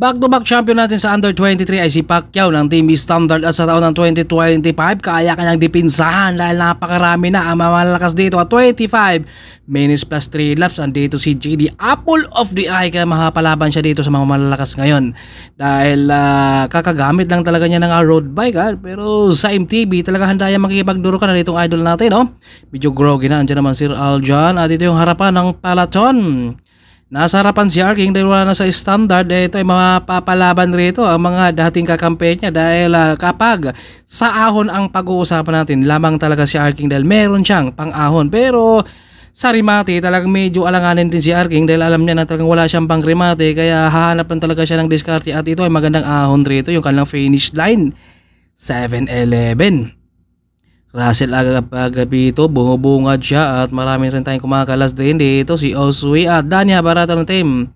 Back-to-back champion natin sa under 23 ay si Pacquiao ng Team Standard at sa taon ng 2025 kaya kanyang dipinsahan dahil napakarami na ang malalakas dito at 25 minutes plus 3 laps. Andito si JD, apple of the eye, kaya mahapalaban siya dito sa mga malalakas ngayon dahil kakagamit lang talaga niya ng road bike pero sa MTB talaga handa yan makikipagduro ka na ditong idol natin. Medyo groggy na, andyan naman Sir Aljan at ito yung harapan ng Palaton. Nasa harapan si Arking dahil wala na sa standard. Ito ay mapapalaban rito ang mga dating kakampi niya dahil kapag sa ahon ang pag-uusapan natin, lamang talaga si Arking dahil meron siyang pang-ahon. Pero sa remate talagang medyo alanganin din si Arking dahil alam niya na talagang wala siyang pang remate, kaya hahanap lang talaga siya ng diskarte at ito ay magandang ahon rito, yung kanilang finish line 7-11. Russell Agapito, bungabungad siya at marami rin tayong kumakalas din dito. Si Osui at Dani Habarata ng team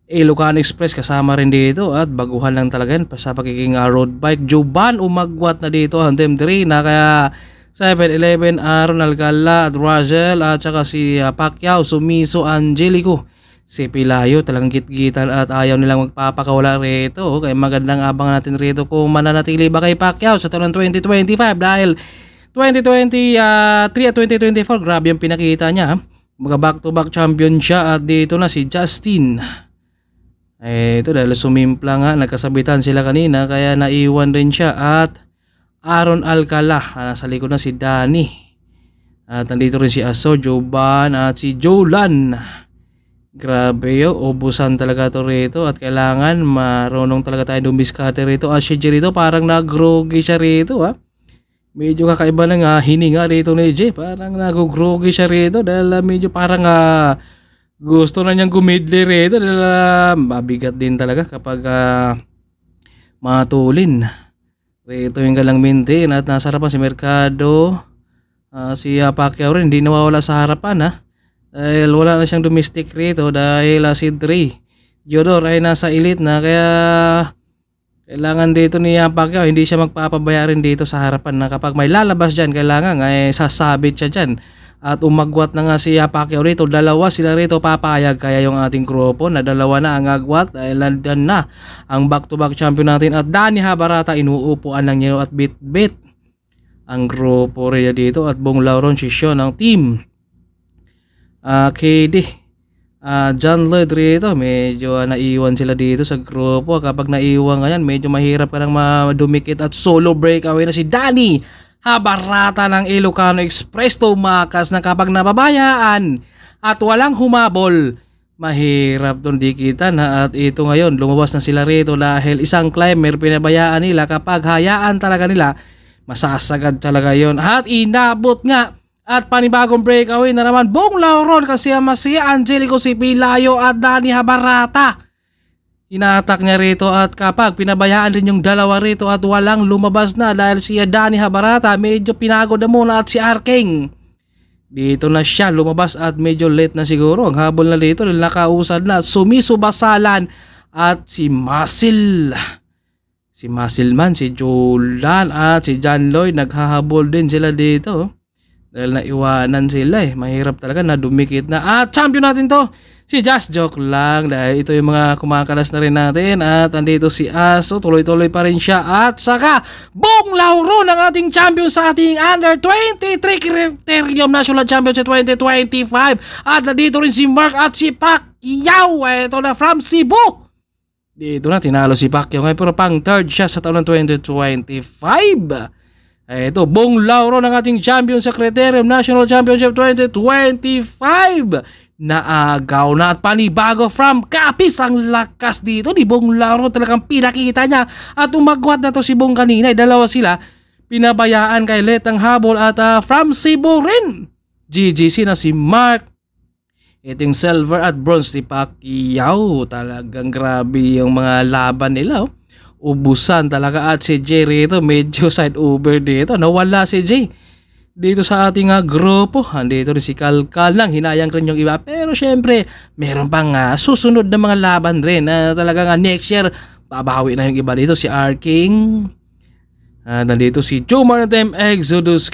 Ilocano Express kasama rin dito at baguhan lang talaga yan sa pagiging road bike. Joban umagwat na dito ang team 3 na kaya 7-11 Aaron Alcala at Russell at saka si Pacquiao, Sumiso, Angelico. Si Pilayo talagang gitgitan at ayaw nilang magpapakawala rito. Kaya magandang abang natin rito kung mananatili ba kay Pacquiao sa taon ng 2025 dahil 2023 at 2024 grabe yung pinakita niya. Mga back-to-back champion siya at dito na si Justin. Ito dahil sumimpla nga, nagkasabitan sila kanina kaya naiwan rin siya at Aaron Alcala. Nasa likod na si Dani. At nandito rin si Aso, Joban at si Jolan. Grabe ubusan talaga to rito at kailangan marunong talaga tayo dumiskate rito. Si Jay rito parang nag-groggy siya rito Medyo kakaiba ng hininga rito ni Jay. Parang nag-groggy siya rito dahil medyo parang gusto na niyang gumidli rito dahil mabigat din talaga kapag matulin. Rito yung galang maintain at nasa harapan si Mercado. Si Pacquiao rin hindi nawawala sa harapan dahil wala na siyang domestic rito dahil si Dre Diodor ay nasa elite na kaya kailangan dito ni Pacquiao hindi siya magpapabaya rin dito sa harapan na kapag may lalabas dyan kailangan sasabit siya dyan at umagwat na nga si Pacquiao rito. Dalawa sila rito papayag kaya yung ating grupo na dalawa na ang agwat dahil nandiyan na ang back-to-back champion natin at Dani Habarata inuupuan lang niya at bit-bit ang grupo rin dito at Bong Lauron sisyon ng team KD. John Lloyd rito medyo naiwan sila dito sa grupo. Kapag naiwan ka yan medyo mahirap ka nang madumikit at solo breakaway na si Dani Habarata ng Ilocano Express. Tumakas na kapag nababayaan at walang humabol mahirap doon dikitan at ito ngayon lumabas na sila rito dahil isang climber pinabayaan nila. Kapag hayaan talaga nila masasagad talaga yon at inabot nga. At panibagong breakaway na naman Bong Lauron kasi si Angelico, si Pilayo at Dani Habarata. Inatak niya rito at kapag pinabayaan din yung dalawa rito at walang lumabas na dahil si Dani Habarata medyo pinagod na muna at si Arking. Dito na siya lumabas at medyo late na siguro ang habol na dito dahil nakausad na Sumiso Basalan at si Muscle. Si Muscleman, si Jolan at si John Lloyd naghahabol din sila dito. Dahil naiwanan sila mahirap talaga na dumikit na at champion natin to si Just Joke lang dahil ito yung mga kumakalas na rin natin at andito si Aso tuloy-tuloy pa rin siya at saka Bong Lauron ang ating champion sa ating under 23 Criterium National Championship 2025 at nandito rin si Mark at si Pacquiao. Ito na from Cebu. Dito na tinalo si Pacquiao ngayon pero pang third siya sa taon ng 2025. Ito, Bong Lauron ang ating champion sa Criterium National Championship 2025. Naagaw na at panibago from Capiz. Ang lakas dito ni Bong Lauron. Talagang pinakita niya. At umagwat na to si Bong kanina. Dalawa sila. Pinabayaan kay Let ang habol at from Cebu rin. GGC na si Mark. Ito yung silver at bronze si Pacquiao. Talagang grabe yung mga laban nila. Ubusan talaga at si Jay rito medyo side over dito. Nawala si Jay dito sa ating grupo. Andito rin si Kalkal lang. Hinayang rin yung iba. Pero syempre meron pang susunod na mga laban rin na talaga next year babawi na yung iba dito. Si Arking. Nandito si Joe Martin Exodus.